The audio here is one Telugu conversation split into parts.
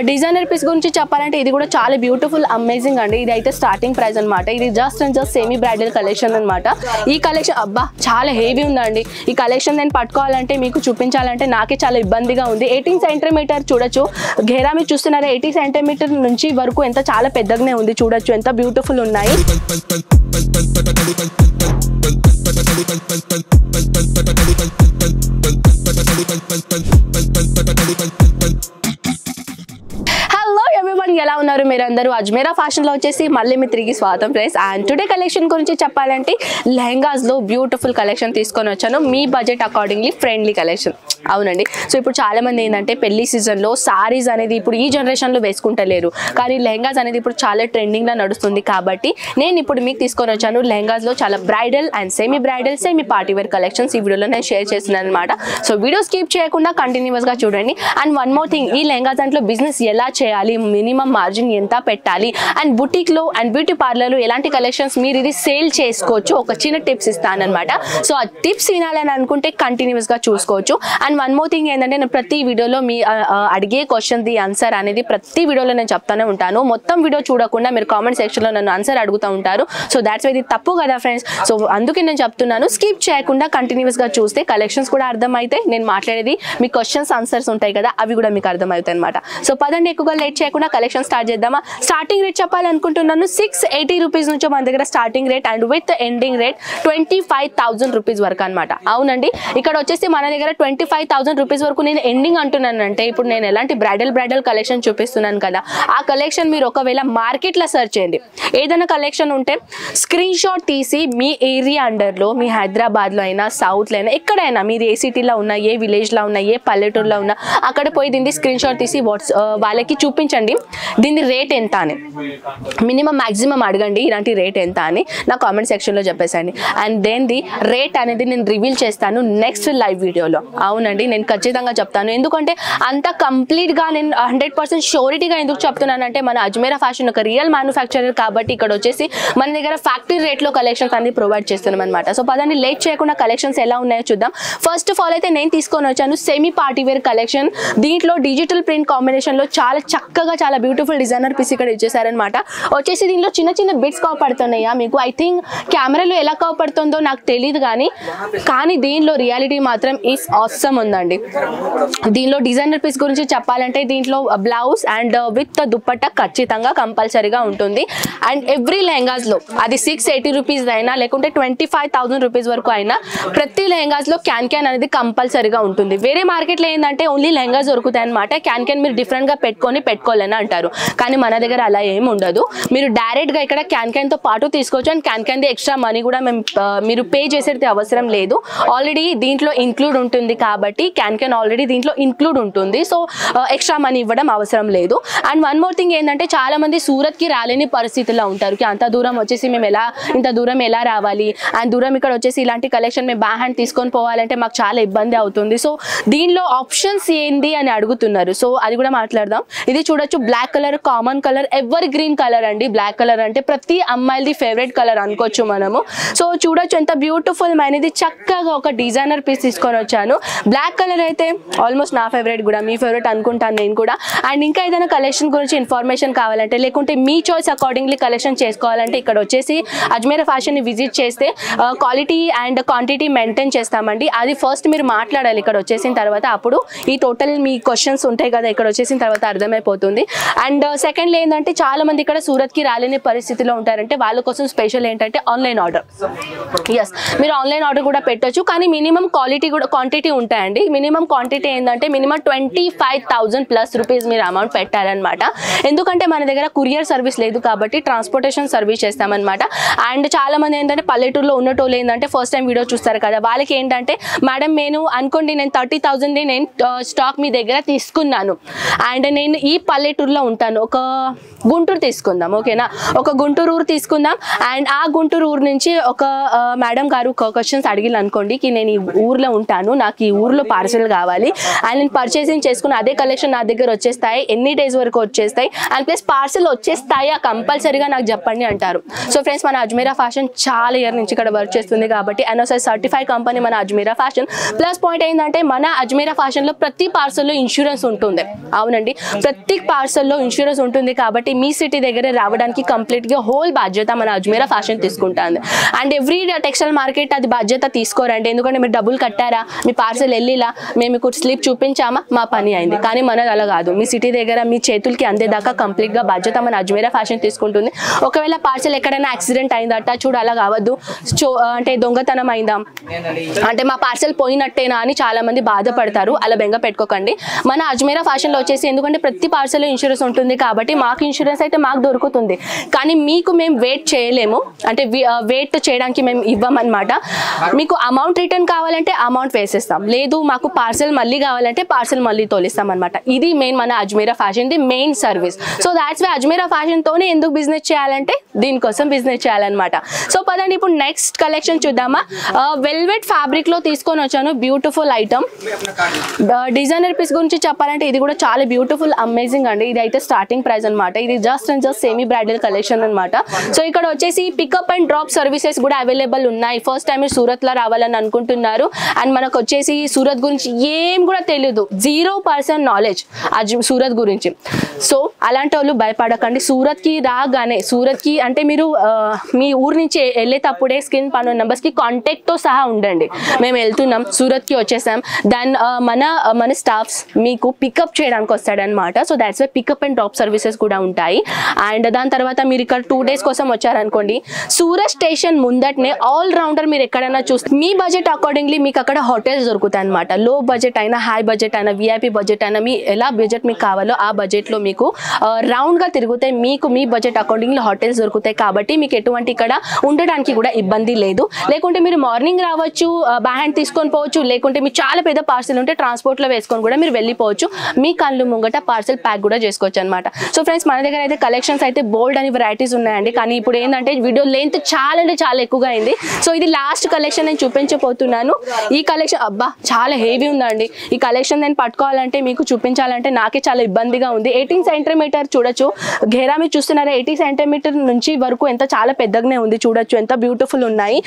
డిజైనర్ పీస్ గురించి చెప్పాలంటే ఇది కూడా చాలా బ్యూటిఫుల్ అమేజింగ్ అండి. ఇది అయితే స్టార్టింగ్ ప్రైస్ అనమాట. ఇది just and just semi bridal collection అనమాట. ఈ కలెక్షన్ అబ్బా చాలా హెవీ ఉందండి. ఈ కలెక్షన్ నేను పట్టుకోవాలంటే మీకు చూపించాలంటే నాకే చాలా ఇబ్బందిగా ఉంది. 18 సెంటీమీటర్ చూడొచ్చు, ఘేరా మీరు చూస్తున్నారా 80 సెంటీమీటర్ నుంచి వరకు ఎంత చాలా పెద్దగానే ఉంది. చూడొచ్చు ఎంత బ్యూటిఫుల్ ఉన్నాయి. ఎలా ఉన్నారు మీరందరూ? అజ్మేరా ఫ్యాషన్ లో వచ్చేసి మళ్ళీ మీ తిరిగి స్వాగతం ఫ్రెండ్స్. అండ్ టుడే కలెక్షన్ గురించి చెప్పాలంటే లెహంగాస్ లో బ్యూటిఫుల్ కలెక్షన్ తీసుకొని వచ్చాను. మీ బడ్జెట్ అకార్డింగ్లీ ఫ్రెండ్లీ కలెక్షన్. అవునండి. సో ఇప్పుడు చాలా మంది ఏంటంటే పెళ్లి సీజన్ లో సారీస్ అనేది ఇప్పుడు ఈ జనరేషన్ లో వేసుకుంటలేరు, కానీ లెహంగాస్ అనేది ఇప్పుడు చాలా ట్రెండింగ్ గా నడుస్తుంది. కాబట్టి నేను ఇప్పుడు మీకు తీసుకొని వచ్చాను లెహంగాస్ లో చాలా bridal and semi bridal semi party wear collections ఈ వీడియోలో నేను షేర్ చేస్తున్నాను అనమాట. సో వీడియో స్కిప్ చేయకుండా కంటిన్యూస్ గా చూడండి. అండ్ వన్ మోర్ థింగ్, ఈ లెహంగాస్ దాంట్లో బిజినెస్ ఎలా చేయాలి, మినిమం మార్జిన్ ఎంత పెట్టాలి, అండ్ బుటీక్ లో అండ్ బ్యూటీ పార్లర్ లో ఎలాంటి కలెక్షన్స్ మీరు ఇది సేల్ చేసుకోవచ్చు, ఒక చిన్న టిప్స్ ఇస్తానన్నమాట. సో ఆ టిప్స్ వినాలని అనుకుంటే కంటిన్యూస్ గా చూసుకోవచ్చు. అండ్ వన్ మోర్ థింగ్ ఏంటంటే నేను ప్రతి వీడియోలో మీ అడిగే క్వశ్చన్ ది ఆన్సర్ అనేది ప్రతి వీడియోలో నేను చెప్తానే ఉంటాను. మొత్తం వీడియో చూడకుండా మీరు కామెంట్ సెక్షన్ లో నన్ను ఆన్సర్ అడుగుతూ ఉంటారు. సో దాట్స్ ఇది తప్పు కదా ఫ్రెండ్స్. సో అందుకే నేను చెప్తున్నాను, స్కిప్ చేయకుండా కంటిన్యూస్ గా చూస్తే కలెక్షన్స్ కూడా అర్థమైతే, నేను మాట్లాడేది మీ క్వశ్చన్స్ ఆన్సర్స్ ఉంటాయి కదా అవి కూడా మీకు అర్థమవుతాయి అనమాట. సో పదండి ఎక్కువగా లేట్ చేయకుండా కలెక్షన్ స్టార్ట్ చేద్దామా. స్టార్టింగ్ రేట్ చెప్పాలనుకుంటున్నాను 680 రూపీస్ నుంచి మన దగ్గర starting rate and with ending rate 25,000 rupees వరకు అనమాట. అవునండి, ఇక్కడ వచ్చేసి మన దగ్గర 25,000 రూపీస్ వరకు నేను ఎండింగ్ అంటున్నాను. అంటే ఇప్పుడు నేను ఎలాంటి బ్రైడల్ కలెక్షన్ చూపిస్తున్నాను కదా, ఆ కలెక్షన్ మీరు ఒకవేళ మార్కెట్ లో సెర్చ్ చేయండి, ఏదైనా కలెక్షన్ ఉంటే స్క్రీన్ షాట్ తీసి మీ ఏరియా అండర్లో, మీ హైదరాబాద్ లో అయినా సౌత్ లో అయినా ఎక్కడైనా మీరు ఏ సిటీలో ఉన్నా, ఏ విలేజ్ లో ఉన్నా, ఏ పల్లెటూరులో ఉన్నా అక్కడ పోయి దీన్ని స్క్రీన్ షాట్ తీసి వాళ్ళకి చూపించండి దీని రేట్ ఎంత అని. మినిమం మాక్సిమం అడగండి ఇలాంటి రేట్ ఎంత అని, నా కామెంట్ సెక్షన్ లో చెప్పేసండి. అండ్ దెన్ ది రేట్ అనేది నేను రివీల్ చేస్తాను నెక్స్ట్ లైవ్ వీడియోలో. అవునండి, నేను ఖచ్చితంగా చెప్తాను. ఎందుకంటే అంత కంప్లీట్ గా నేను 100% షూరిటీగా ఎందుకు చెప్తున్నానంటే మన అజ్మేరా ఫ్యాషన్ ఒక రియల్ మ్యానుఫ్యాక్చరర్ కాబట్టి ఇక్కడ వచ్చేసి మన దగ్గర ఫ్యాక్టరీ రేట్ లో కలెక్షన్స్ అన్ని ప్రొవైడ్ చేస్తున్నాం అనమాట. సో పదాన్ని లేట్ చేయకుండా కలెక్షన్స్ ఎలా ఉన్నాయో చూద్దాం. ఫస్ట్ ఆఫ్ ఆల్ అయితే నేను తీసుకొని వచ్చాను సెమీ పార్టీ వేర్ కలెక్షన్. దీంట్లో డిజిటల్ ప్రింట్ కాంబినేషన్ లో చాలా చక్కగా చాలా బ్యూటిఫుల్ డిజైనర్ పీస్ ఇక్కడ ఇచ్చేసారనమాట. వచ్చేసి దీనిలో చిన్న చిన్న బిట్స్ కవపడుతున్నాయా మీకు? ఐ థింక్ కెమెరాలో ఎలా కవపడుతుందో నాకు తెలియదు, కానీ దీనిలో రియాలిటీ మాత్రం ఈస్ ఆసమ్ ఉందండి. దీనిలో డిజైనర్ పీస్ గురించి చెప్పాలంటే దీంట్లో బ్లౌజ్ అండ్ విత్ దుప్పట్టా ఖచ్చితంగా కంపల్సరీగా ఉంటుంది. అండ్ ఎవ్రీ లెహంగాస్ లో అది 680 రూపీస్ అయినా లేకుంటే 25,000 రూపీస్ వరకు అయినా ప్రతి లెహంగాస్ లో క్యాన్ అనేది కంపల్సరీగా ఉంటుంది. వేరే మార్కెట్ లో ఏంటంటే ఓన్లీ లెహంగాస్ దొరుకుతాయి అనమాట. క్యాన్ మీరు డిఫరెంట్ గా పెట్టుకోలేని అంటారు, కానీ మన దగ్గర అలా ఏమి ఉండదు. మీరు డైరెక్ట్ గా ఇక్కడ క్యాన్ తో పాటు తీసుకోవచ్చు. And can the extra money కూడా మీరు పే చేసేది అవసరం లేదు, ఆల్రెడీ దీంట్లో ఇంక్లూడ్ ఉంటుంది కాబట్టి క్యాన్ ఆల్రెడీ దీంట్లో ఇంక్లూడ్ ఉంటుంది. సో ఎక్స్ట్రా మనీ ఇవ్వడం అవసరం లేదు. అండ్ వన్ మోర్ థింగ్ ఏంటంటే చాలా మంది సూరత్ కి రాలేని పరిస్థితిలో ఉంటారు. అంత దూరం వచ్చేసి మేము ఇంత దూరం ఎలా రావాలి, అండ్ దూరం ఇక్కడ వచ్చేసి ఇలాంటి కలెక్షన్ మేము బ్యాక్ హ్యాండ్ తీసుకొని పోవాలంటే మాకు చాలా ఇబ్బంది అవుతుంది. సో దీనిలో ఆప్షన్స్ ఏంది అని అడుగుతున్నారు. సో అది కూడా మాట్లాడదాం. ఇది చూడొచ్చు, black colour common colour, evergreen colour అండి. బ్లాక్ కలర్ అంటే ప్రతి అమ్మాయిది ఫేవరెట్ కలర్ అనుకోవచ్చు మనము. సో చూడొచ్చు ఎంత బ్యూటిఫుల్ అనేది, చక్కగా ఒక డిజైనర్ పీస్ తీసుకొని వచ్చాను. బ్లాక్ కలర్ అయితే ఆల్మోస్ట్ నా ఫేవరెట్ కూడా, మీ ఫేవరెట్ అనుకుంటాను నేను కూడా. అండ్ ఇంకా ఏదైనా కలెక్షన్ గురించి ఇన్ఫర్మేషన్ కావాలంటే లేకుంటే మీ చాయిస్ అకార్డింగ్లీ కలెక్షన్ చేసుకోవాలంటే ఇక్కడ వచ్చేసి అజ్మేరా ఫ్యాషన్ ని విజిట్ చేస్తే క్వాలిటీ అండ్ క్వాంటిటీ మెయింటైన్ చేస్తామండి. అది ఫస్ట్ మీరు మాట్లాడాలి ఇక్కడ వచ్చేసిన తర్వాత, అప్పుడు ఈ టోటల్ మీ క్వశ్చన్స్ ఉంటాయి కదా ఇక్కడ వచ్చేసిన తర్వాత అర్థమైపోతుంది. అండ్ సెకండ్లీ ఏంటంటే చాలా మంది ఇక్కడ సూరత్ కి రాలేని పరిస్థితిలో ఉంటారంటే వాళ్ళ కోసం స్పెషల్ ఏంటంటే ఆన్లైన్ ఆర్డర్. ఎస్, మీరు ఆన్లైన్ ఆర్డర్ కూడా పెట్టొచ్చు, కానీ మినిమం క్వాంటిటీ ఉంటాయండి. మినిమం క్వాంటిటీ ఏంటంటే మినిమం 25,000 ప్లస్ రూపీస్ మీరు అమౌంట్ పెట్టారనమాట. ఎందుకంటే మన దగ్గర కొరియర్ సర్వీస్ లేదు కాబట్టి ట్రాన్స్పోర్టేషన్ సర్వీస్ చేస్తామన్నమాట. అండ్ చాలా మంది ఏంటంటే పల్లెటూరులో ఉన్నటోళ్ళు ఏంటంటే ఫస్ట్ టైం వీడియో చూస్తారు కదా, వాళ్ళకి ఏంటంటే మేడం నేను అనుకోండి నేను 30,000 నేను స్టాక్ మీ దగ్గర తీసుకున్నాను అండ్ నేను ఈ పల్లెటూరులో ఉంటాను. ఒక గుంటూరు తీసుకుందాం, ఓకేనా, ఒక గుంటూరు ఊరు తీసుకుందాం. అండ్ ఆ గుంటూరు ఊరు నుంచి ఒక మేడం గారు క్వశ్చన్స్ అడిగిలు అనుకోండి, నేను ఈ ఊర్లో ఉంటాను, నాకు ఈ ఊర్లో పార్సల్ కావాలి అండ్ నేను పర్చేసింగ్ చేసుకుని అదే కలెక్షన్ నా దగ్గర వచ్చేస్తాయి, ఎన్ని డేస్ వరకు వచ్చేస్తాయి అండ్ ప్లస్ పార్సల్ వచ్చేస్తాయా కంపల్సరీగా నాకు చెప్పండి అంటారు. సో ఫ్రెండ్స్, మన అజ్మీరా ఫ్యాషన్ చాలా ఇయర్ నుంచి ఇక్కడ వర్క్ చేస్తుంది కాబట్టి NOC సర్టిఫైడ్ కంపెనీ మన అజ్మీరా ఫ్యాషన్. ప్లస్ పాయింట్ ఏంటంటే మన అజ్మీరా ఫ్యాషన్లో ప్రతి పార్సల్లో ఇన్సూరెన్స్ ఉంటుంది. అవునండి, ప్రతి పార్సల్లో ఇన్సూరెన్స్ ఉంటుంది కాబట్టి మీ సిటీ దగ్గర రావడానికి కంప్లీట్గా హోల్ బాధ్యత మన అజ్మీరా ఫ్యాషన్ తీసుకుంటుంది. అండ్ ఎవ్రీ టెక్స్టైల్ మార్కెట్ అది బాధ్యత తీసుకోరండి, ఎందుకంటే మీరు డబ్బులు కట్టారా, మీ పార్సల్ వెళ్ళిలా, మేము మీకు స్లిప్ చూపించామా, మా పని అయింది. కానీ మనది అలా కాదు, మీ సిటీ దగ్గర మీ చేతులకి అందేదాకా కంప్లీట్గా బాధ్యత మన అజ్మీరా ఫ్యాషన్ తీసుకుంటుంది. ఒకవేళ పార్సల్ ఎక్కడైనా యాక్సిడెంట్ అయిందట, చూడు అలా కావద్దు, అంటే దొంగతనం అయిందా అంటే మా పార్సల్ పోయినట్టేనా అని చాలా మంది బాధపడతారు. అలా బెంగ పెట్టుకోకండి. మన అజ్మీరా ఫ్యాషన్లో వచ్చేసి ఎందుకంటే ప్రతి పార్సల్లో ఇన్సూరెన్స్ ఉంటుంది కాబట్టి మాకు ఇన్సూరెన్స్ అయితే మాకు దొరుకుతుంది, కానీ మీకు మేము వెయిట్ చేయలేము, అంటే వెయిట్ చేయడానికి మేము ఇవ్వమన్నమాట. మీకు అమౌంట్ రిటర్న్ కావాలంటే అమౌంట్ వేసేస్తాం, లేదు మాకు పార్సల్ మళ్ళీ కావాలంటే పార్సల్ మళ్ళీ తోలిస్తాం అనమాట. ఇది మెయిన్ మన అజ్మీరా ఫ్యాషన్ ది main service. So that's why Ajmeera ఫ్యాషన్తోనే ఎందుకు బిజినెస్ చేయాలంటే దీనికోసం బిజినెస్ చేయాలన్నమాట. సో పదండి ఇప్పుడు నెక్స్ట్ కలెక్షన్ చూద్దామా. వెల్వెట్ ఫ్యాబ్రిక్ లో తీసుకొని వచ్చాను, బ్యూటిఫుల్ ఐటమ్. డిజైనర్ పీస్ గురించి చెప్పాలంటే ఇది కూడా చాలా బ్యూటిఫుల్ అమేజింగ్ అండి. ఇది అయితే స్టార్టింగ్ ప్రైస్ అనమాట, ఇది just and just semi bridal collection అనమాట. సో ఇక్కడ వచ్చేసి పికప్ అండ్ డ్రాప్ సర్వీసెస్ కూడా అవైలబుల్ ఉన్నాయి. ఫస్ట్ టైం మీరు సూరత్ లో రావాలని అనుకుంటున్నారు అండ్ మనకు వచ్చేసి సూరత్ గురించి ఏం కూడా తెలియదు, 0% నాలెడ్జ్ సూరత్ గురించి. సో అలాంటి వాళ్ళు భయపడకండి. సూరత్ కి రాగానే, సూరత్ కి అంటే మీరు మీ ఊరు నుంచి వెళ్ళేటప్పుడే స్క్రీన్ పైన నెంబర్స్ కి కాంటాక్ట్ తో సహా ఉండండి, మేము వెళ్తున్నాం, సూరత్ కి వచ్చేసాం, దాని మన స్టాఫ్స్ మీకు పికప్ చేయడానికి వస్తాడనమాట. So that's why pickup and drop services కూడా ఉంటాయి. అండ్ దాని తర్వాత మీరు ఇక్కడ 2 days కోసం వచ్చారనుకోండి, సూరత్ స్టేషన్ ముందటనే ఆల్ రౌండర్ మీరు ఎక్కడైనా చూస్తే మీ బడ్జెట్ అకార్డింగ్లీ మీకు అక్కడ హోటల్స్ దొరుకుతాయి అనమాట. లో బడ్జెట్ అయినా, హై బడ్జెట్ అయినా, VIP బడ్జెట్ అయినా, మీ ఎలా బడ్జెట్ మీకు కావాలో ఆ బడ్జెట్లో మీకు రౌండ్ గా తిరుగుతాయి. మీకు మీ బడ్జెట్ అకార్డింగ్లీ హోటల్స్ దొరుకుతాయి కాబట్టి మీకు ఎటువంటి ఇక్కడ ఉండడానికి కూడా ఇబ్బంది లేదు. లేకుంటే మీరు మార్నింగ్ రావచ్చు, బ్యాహ్యాండ్ తీసుకొని పోవచ్చు, లేకుంటే మీకు చాలా పెద్ద పార్సల్ ఉంటే ట్రాన్స్పోర్ట్ లో వేసుకొని కూడా మీరు వెళ్ళిపోవచ్చు, మీ కళ్ళు ముంగట పార్సల్ ప్యాక్ కూడా చేసుకోవచ్చు అనమాట. సో ఫ్రెండ్స్, మన దగ్గర అయితే కలెక్షన్స్ అయితే బోల్డ్ అని వెరైటీస్ ఉన్నాయండి, కానీ ఇప్పుడు ఏంటంటే వీడియో లెంత్ చాలా అంటే చాలా ఎక్కువగా అయింది. సో ఇది లాస్ట్ కలెక్షన్ నేను చూపించబోతున్నాను. ఈ కలెక్షన్ అబ్బా చాలా హెవీ ఉందండి. ఈ కలెక్షన్ నేను పట్టుకోవాలంటే మీకు చూపించాలంటే నాకే చాలా ఇబ్బందిగా ఉంది. 18 సెంటీమీటర్ చూడొచ్చు, ఘేరా మీరు చూస్తున్నారా, 80 సెంటీమీటర్ నుంచి వరకు ఎంత చాలా పెద్దగానే ఉంది, చూడొచ్చు ఎంత బ్యూటిఫుల్ ఉన్నాయి.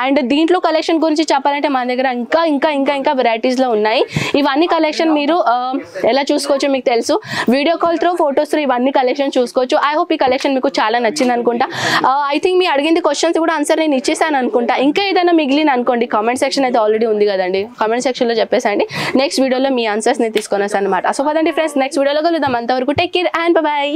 అండ్ దీంట్లో కలెక్షన్ గురించి చెప్పాలంటే మన దగ్గర ఇంకా ఇంకా ఇంకా ఇంకా వెరైటీస్ లో ఉన్నాయి. ఇవన్నీ కలెక్షన్ మీరు ఎలా చూసుకోవచ్చు మీకు తెలుసు, video call through, photos through ఇవన్నీ కలెక్షన్ చూసుకోవచ్చు. ఐ హోప్ ఈ కలెక్షన్ మీకు చాలా నచ్చింది అనుకుంటా. ఐ థింక్ మీ అడిగింది క్వశ్చన్స్ కూడా ఆన్సర్ నేను ఇచ్చేసాను అనుకుంటా. ఇంకా ఏదైనా మిగిలిన అనుకోండి, కామెంట్ సెక్షన్ అయితే ఆల్రెడీ ఉంది కదండి, కామెంట్ సెక్షన్ లో చెప్పేసండి. నెక్స్ట్ వీడియోలో మీ ఆన్సర్స్ నేను తీసుకొని వస్తాను అనమాట. సో పదండి ఫ్రెండ్స్, నెక్స్ట్ వీడియోలో కలుద్దాం. అంతవరకు టేక్ కేర్ అండ్ బై.